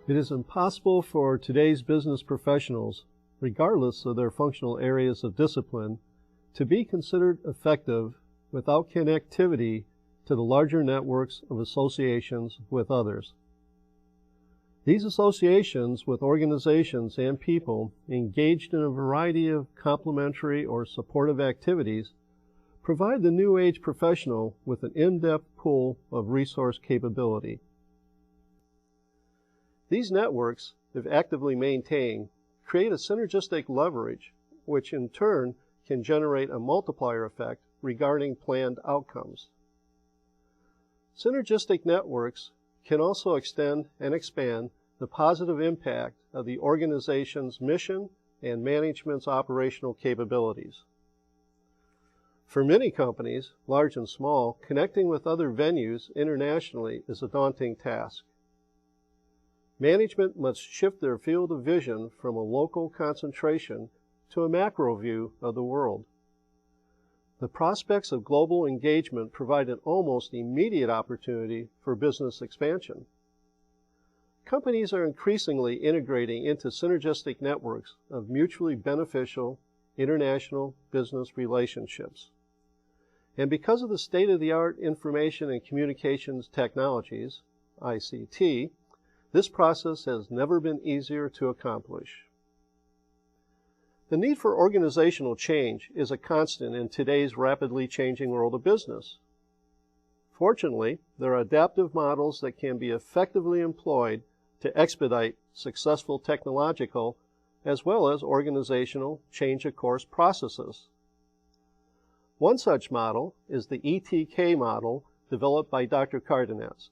It is impossible for today's business professionals, regardless of their functional areas of discipline, to be considered effective without connectivity to the larger networks of associations with others. These associations with organizations and people engaged in a variety of complementary or supportive activities provide the new age professional with an in-depth pool of resource capability. These networks, if actively maintained, create a synergistic leverage, which in turn can generate a multiplier effect regarding planned outcomes. Synergistic networks can also extend and expand the positive impact of the organization's mission and management's operational capabilities. For many companies, large and small, connecting with other venues internationally is a daunting task. Management must shift their field of vision from a local concentration to a macro view of the world. The prospects of global engagement provide an almost immediate opportunity for business expansion. Companies are increasingly integrating into synergistic networks of mutually beneficial international business relationships. And because of the state-of-the-art information and communications technologies, ICT, this process has never been easier to accomplish. The need for organizational change is a constant in today's rapidly changing world of business. Fortunately, there are adaptive models that can be effectively employed to expedite successful technological as well as organizational change of course processes. One such model is the ETK model developed by Dr. Cardenas.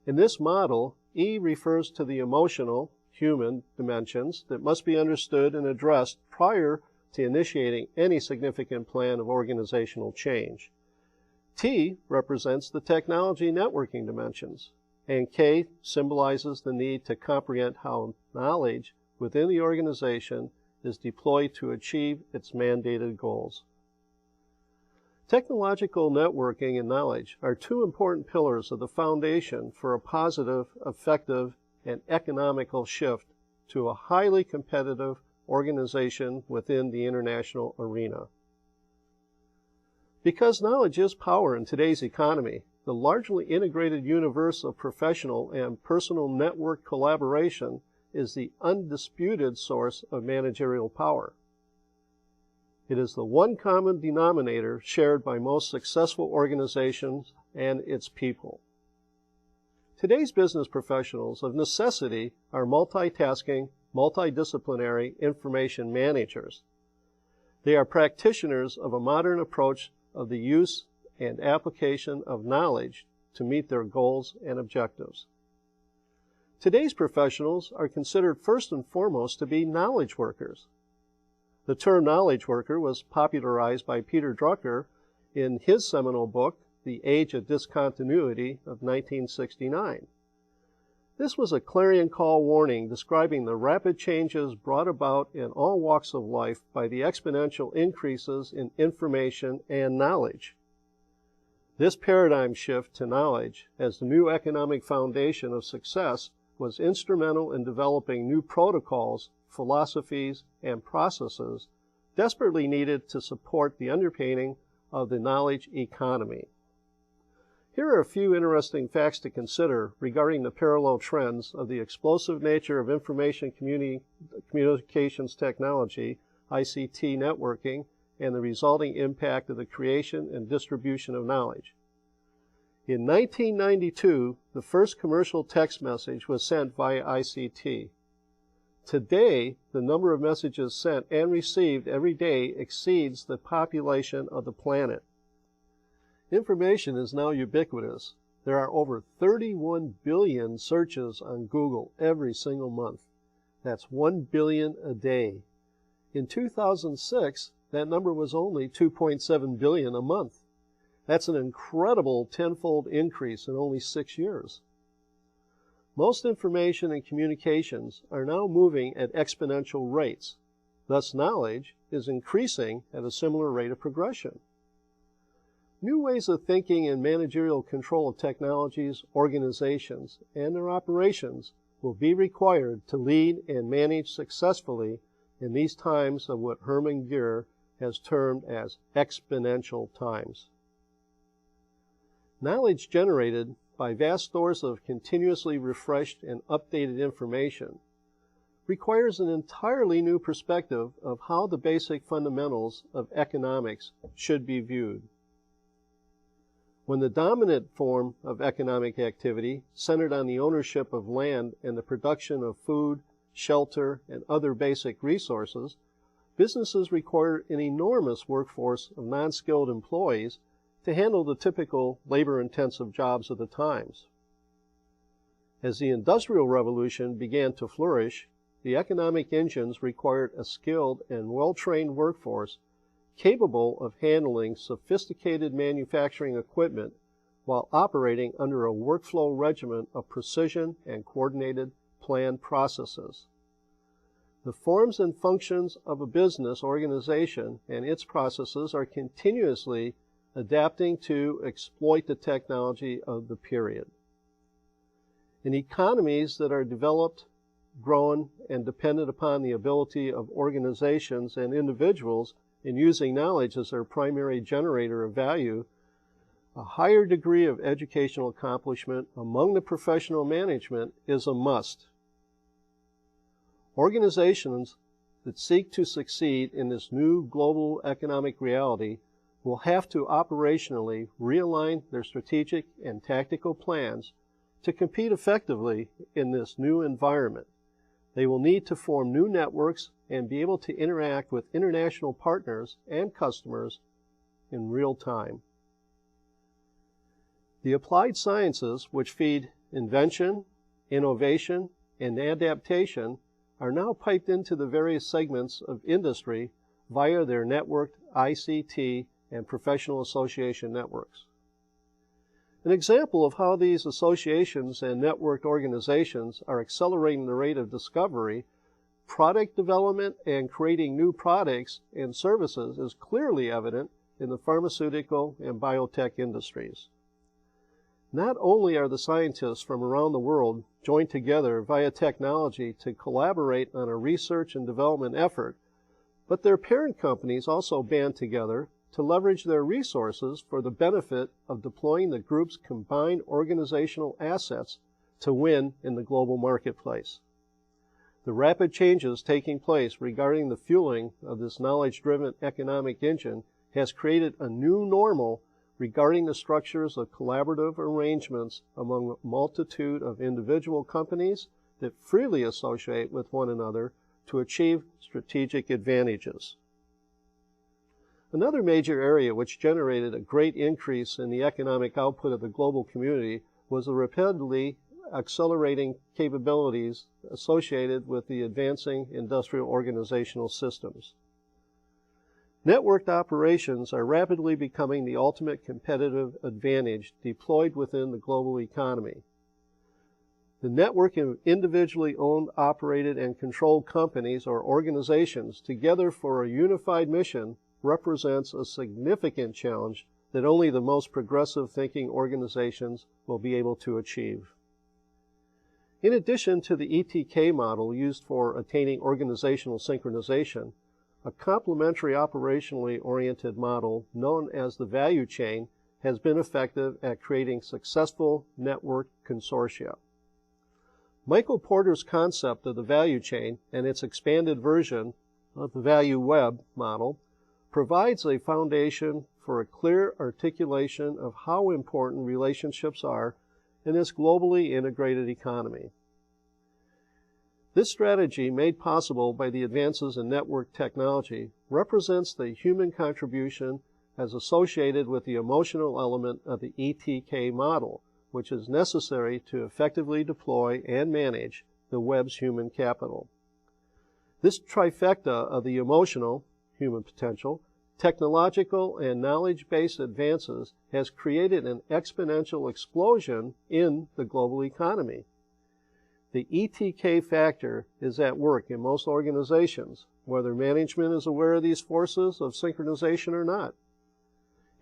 In this model, E refers to the emotional, human dimensions that must be understood and addressed prior to initiating any significant plan of organizational change. T represents the technology networking dimensions, and K symbolizes the need to comprehend how knowledge within the organization is deployed to achieve its mandated goals. Technological networking and knowledge are two important pillars of the foundation for a positive, effective, and economical shift to a highly competitive organization within the international arena. Because knowledge is power in today's economy, the largely integrated universe of professional and personal network collaboration is the undisputed source of managerial power. It is the one common denominator shared by most successful organizations and its people. Today's business professionals of necessity are multitasking, multidisciplinary information managers. They are practitioners of a modern approach of the use and application of knowledge to meet their goals and objectives. Today's professionals are considered first and foremost to be knowledge workers. The term knowledge worker was popularized by Peter Drucker in his seminal book, The Age of Discontinuity of 1969. This was a clarion call warning describing the rapid changes brought about in all walks of life by the exponential increases in information and knowledge. This paradigm shift to knowledge as the new economic foundation of success was instrumental in developing new protocols, philosophies, and processes desperately needed to support the underpinning of the knowledge economy. Here are a few interesting facts to consider regarding the parallel trends of the explosive nature of information communications technology, ICT networking, and the resulting impact of the creation and distribution of knowledge. In 1992, the first commercial text message was sent via ICT. Today, the number of messages sent and received every day exceeds the population of the planet. Information is now ubiquitous. There are over 31 billion searches on Google every single month. That's 1 billion a day. In 2006, that number was only 2.7 billion a month. That's an incredible tenfold increase in only 6 years. Most information and communications are now moving at exponential rates. Thus, knowledge is increasing at a similar rate of progression. New ways of thinking and managerial control of technologies, organizations, and their operations will be required to lead and manage successfully in these times of what Hermann Geier has termed as exponential times. Knowledge generated by vast stores of continuously refreshed and updated information requires an entirely new perspective of how the basic fundamentals of economics should be viewed. When the dominant form of economic activity centered on the ownership of land and the production of food, shelter, and other basic resources, businesses required an enormous workforce of non-skilled employees to handle the typical labor-intensive jobs of the times. As the Industrial Revolution began to flourish, the economic engines required a skilled and well-trained workforce capable of handling sophisticated manufacturing equipment while operating under a workflow regimen of precision and coordinated planned processes. The forms and functions of a business organization and its processes are continuously adapting to exploit the technology of the period. In economies that are developed, grown, and dependent upon the ability of organizations and individuals in using knowledge as their primary generator of value, a higher degree of educational accomplishment among the professional management is a must. Organizations that seek to succeed in this new global economic reality will have to operationally realign their strategic and tactical plans to compete effectively in this new environment. They will need to form new networks and be able to interact with international partners and customers in real time. The applied sciences, which feed invention, innovation, and adaptation, are now piped into the various segments of industry via their networked ICT and professional association networks. An example of how these associations and networked organizations are accelerating the rate of discovery, product development, and creating new products and services is clearly evident in the pharmaceutical and biotech industries. Not only are the scientists from around the world joined together via technology to collaborate on a research and development effort, but their parent companies also band together to leverage their resources for the benefit of deploying the group's combined organizational assets to win in the global marketplace. The rapid changes taking place regarding the fueling of this knowledge-driven economic engine has created a new normal regarding the structures of collaborative arrangements among a multitude of individual companies that freely associate with one another to achieve strategic advantages. Another major area which generated a great increase in the economic output of the global community was the rapidly accelerating capabilities associated with the advancing industrial organizational systems. Networked operations are rapidly becoming the ultimate competitive advantage deployed within the global economy. The network of individually owned, operated, and controlled companies or organizations together for a unified mission represents a significant challenge that only the most progressive thinking organizations will be able to achieve. In addition to the ETK model used for attaining organizational synchronization, a complementary operationally oriented model known as the value chain has been effective at creating successful network consortia. Michael Porter's concept of the value chain and its expanded version of the value web model provides a foundation for a clear articulation of how important relationships are in this globally integrated economy. This strategy, made possible by the advances in network technology, represents the human contribution as associated with the emotional element of the ETK model, which is necessary to effectively deploy and manage the web's human capital. This trifecta of the emotional, human potential, technological, and knowledge-based advances has created an exponential explosion in the global economy. The ETK factor is at work in most organizations, whether management is aware of these forces of synchronization or not.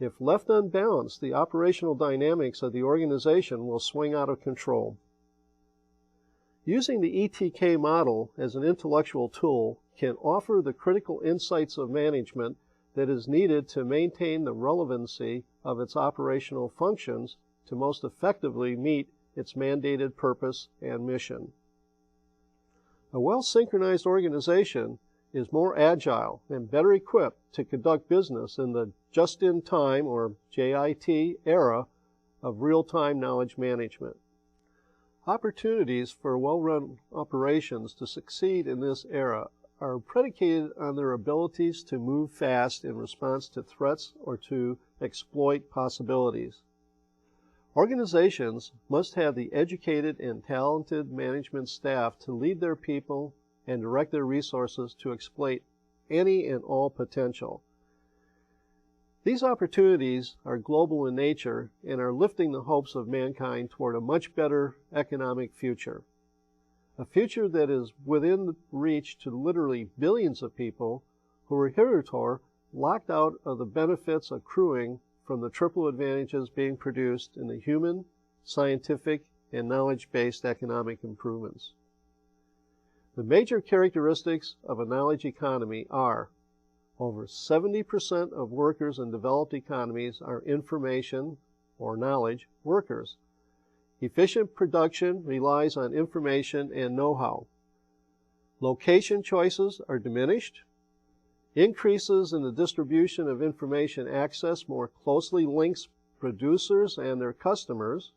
If left unbalanced, the operational dynamics of the organization will swing out of control. Using the ETK model as an intellectual tool can offer the critical insights of management that is needed to maintain the relevancy of its operational functions to most effectively meet its mandated purpose and mission. A well-synchronized organization is more agile and better equipped to conduct business in the just-in-time, or JIT, era of real-time knowledge management. Opportunities for well-run operations to succeed in this era are predicated on their abilities to move fast in response to threats or to exploit possibilities. Organizations must have the educated and talented management staff to lead their people and direct their resources to exploit any and all potential. These opportunities are global in nature and are lifting the hopes of mankind toward a much better economic future. A future that is within reach to literally billions of people who were hitherto locked out of the benefits accruing from the triple advantages being produced in the human, scientific, and knowledge-based economic improvements. The major characteristics of a knowledge economy are: over 70% of workers in developed economies are information or knowledge workers. Efficient production relies on information and know-how. Location choices are diminished. Increases in the distribution of information access more closely links producers and their customers.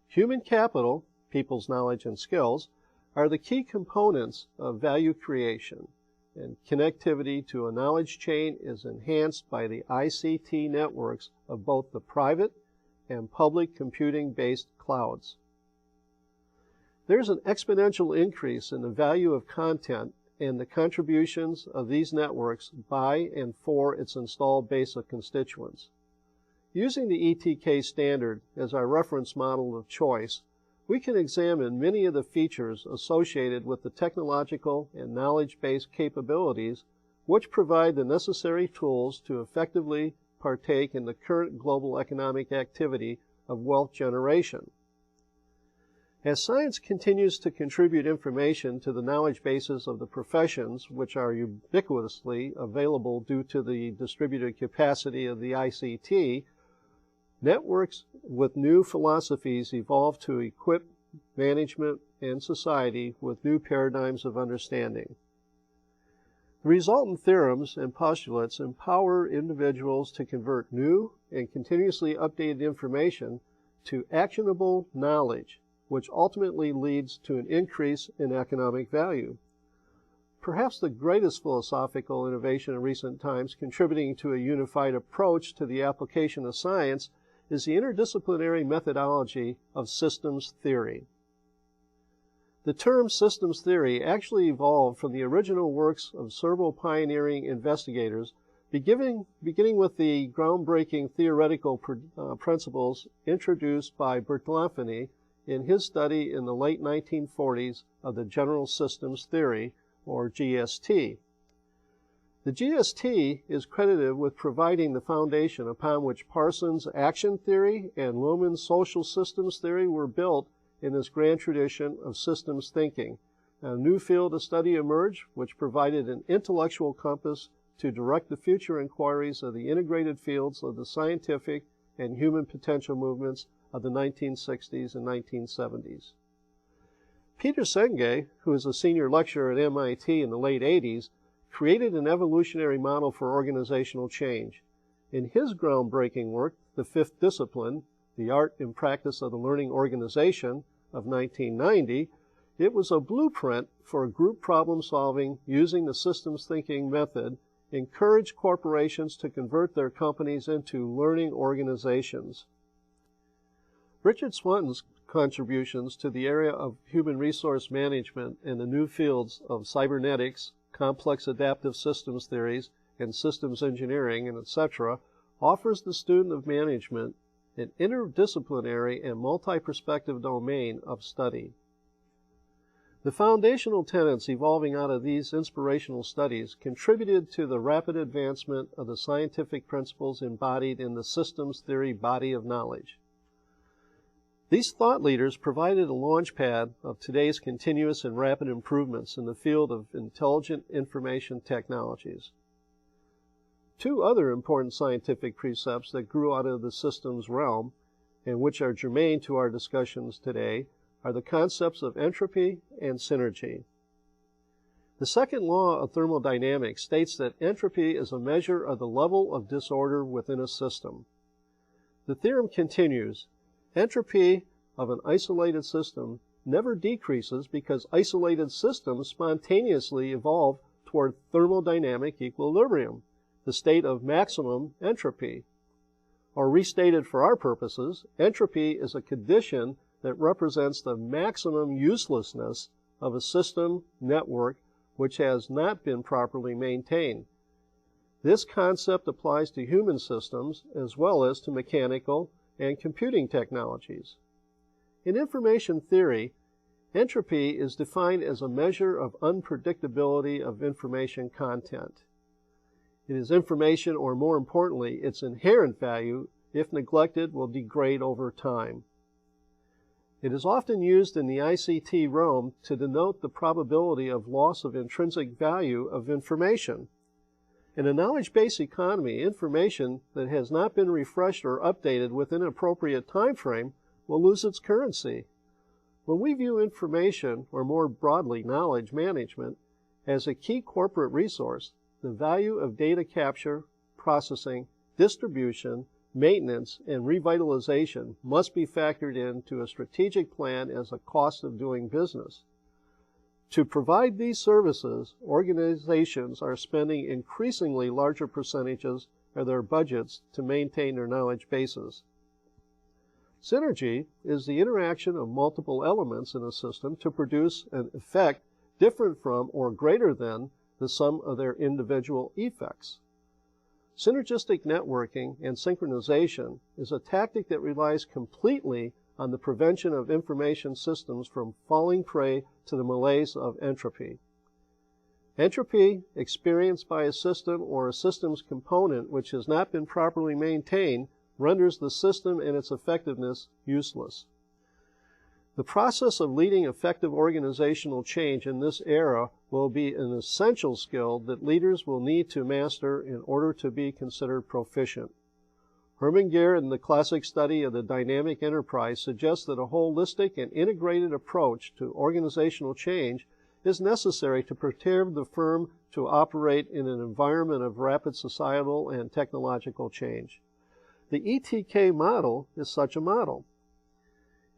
Human capital, people's knowledge and skills, are the key components of value creation, and connectivity to a knowledge chain is enhanced by the ICT networks of both the private and public computing-based clouds. There's an exponential increase in the value of content and the contributions of these networks by and for its installed base of constituents. Using the ETK standard as our reference model of choice, we can examine many of the features associated with the technological and knowledge-based capabilities which provide the necessary tools to effectively partake in the current global economic activity of wealth generation. As science continues to contribute information to the knowledge bases of the professions, which are ubiquitously available due to the distributed capacity of the ICT, networks with new philosophies evolve to equip management and society with new paradigms of understanding. The resultant theorems and postulates empower individuals to convert new and continuously updated information to actionable knowledge, which ultimately leads to an increase in economic value. Perhaps the greatest philosophical innovation in recent times contributing to a unified approach to the application of science is the interdisciplinary methodology of systems theory. The term systems theory actually evolved from the original works of several pioneering investigators, beginning with the groundbreaking theoretical principles introduced by Bertalanffy in his study in the late 1940s of the general systems theory, or GST. The GST is credited with providing the foundation upon which Parsons' action theory and Lohmann's social systems theory were built in this grand tradition of systems thinking. A new field of study emerged which provided an intellectual compass to direct the future inquiries of the integrated fields of the scientific and human potential movements of the 1960s and 1970s. Peter Senge, who is a senior lecturer at MIT in the late 80s, created an evolutionary model for organizational change. In his groundbreaking work, The Fifth Discipline, The Art and Practice of the Learning Organization of 1990, it was a blueprint for group problem solving using the systems thinking method, encouraged corporations to convert their companies into learning organizations. Richard Swanton's contributions to the area of human resource management and the new fields of cybernetics, complex adaptive systems theories, and systems engineering, and etc., offers the student of management an interdisciplinary and multi-perspective domain of study. The foundational tenets evolving out of these inspirational studies contributed to the rapid advancement of the scientific principles embodied in the systems theory body of knowledge. These thought leaders provided a launchpad of today's continuous and rapid improvements in the field of intelligent information technologies. Two other important scientific precepts that grew out of the systems realm, and which are germane to our discussions today, are the concepts of entropy and synergy. The second law of thermodynamics states that entropy is a measure of the level of disorder within a system. The theorem continues, entropy of an isolated system never decreases because isolated systems spontaneously evolve toward thermodynamic equilibrium, the state of maximum entropy. Or restated for our purposes, entropy is a condition that represents the maximum uselessness of a system network which has not been properly maintained. This concept applies to human systems as well as to mechanical and computing technologies. In information theory, entropy is defined as a measure of unpredictability of information content. It is information, or more importantly, its inherent value, if neglected, will degrade over time. It is often used in the ICT realm to denote the probability of loss of intrinsic value of information. In a knowledge-based economy, information that has not been refreshed or updated within an appropriate time frame will lose its currency. When we view information, or more broadly knowledge management, as a key corporate resource, the value of data capture, processing, distribution, maintenance, and revitalization must be factored into a strategic plan as a cost of doing business. To provide these services, organizations are spending increasingly larger percentages of their budgets to maintain their knowledge bases. Synergy is the interaction of multiple elements in a system to produce an effect different from or greater than the sum of their individual effects. Synergistic networking and synchronization is a tactic that relies completely on the prevention of information systems from falling prey to the malaise of entropy. Entropy experienced by a system or a system's component which has not been properly maintained renders the system and its effectiveness useless. The process of leading effective organizational change in this era will be an essential skill that leaders will need to master in order to be considered proficient. Hermann Gehrer, in the classic study of the dynamic enterprise, suggests that a holistic and integrated approach to organizational change is necessary to prepare the firm to operate in an environment of rapid societal and technological change. The ETK model is such a model.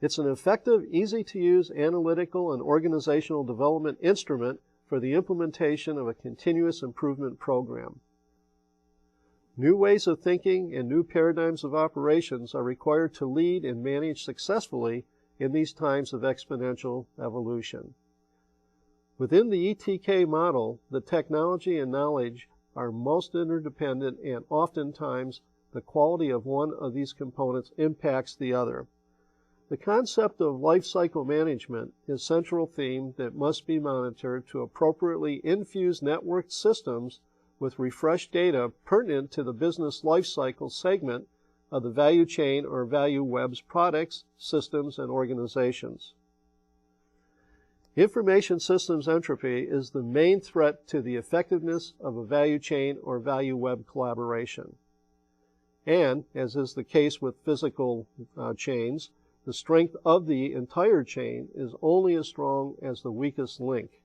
It's an effective, easy-to-use analytical and organizational development instrument for the implementation of a continuous improvement program. New ways of thinking and new paradigms of operations are required to lead and manage successfully in these times of exponential evolution. Within the ETK model, the technology and knowledge are most interdependent, and oftentimes the quality of one of these components impacts the other. The concept of life cycle management is a central theme that must be monitored to appropriately infuse networked systems with refreshed data pertinent to the business life cycle segment of the value chain or value web's products, systems, and organizations. Information systems entropy is the main threat to the effectiveness of a value chain or value web collaboration. And, as is the case with physical chains, the strength of the entire chain is only as strong as the weakest link.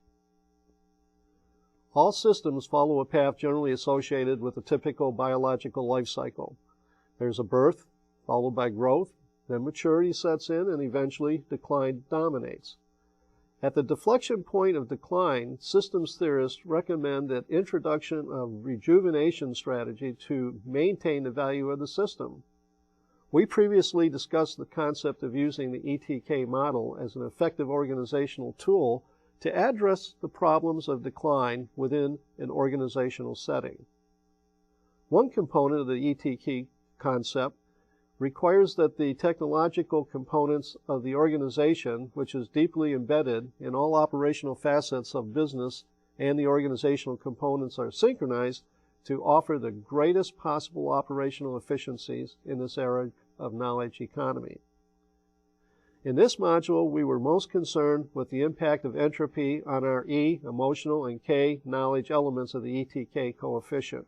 All systems follow a path generally associated with a typical biological life cycle. There's a birth, followed by growth, then maturity sets in, and eventually decline dominates. At the deflection point of decline, systems theorists recommend that introduction of rejuvenation strategy to maintain the value of the system. We previously discussed the concept of using the ETK model as an effective organizational tool to address the problems of decline within an organizational setting. One component of the ETK concept requires that the technological components of the organization, which is deeply embedded in all operational facets of business, and the organizational components are synchronized to offer the greatest possible operational efficiencies in this era of knowledge economy. In this module, we were most concerned with the impact of entropy on our E, emotional, and K, knowledge elements of the ETK coefficient.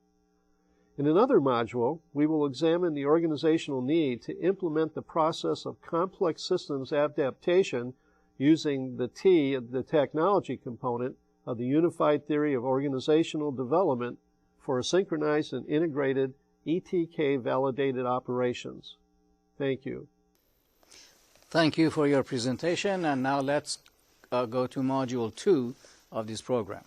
In another module, we will examine the organizational need to implement the process of complex systems adaptation using the T, the technology component, of the unified theory of organizational development for synchronized and integrated ETK-validated operations. Thank you. Thank you for your presentation, and now let's go to Module 2 of this program.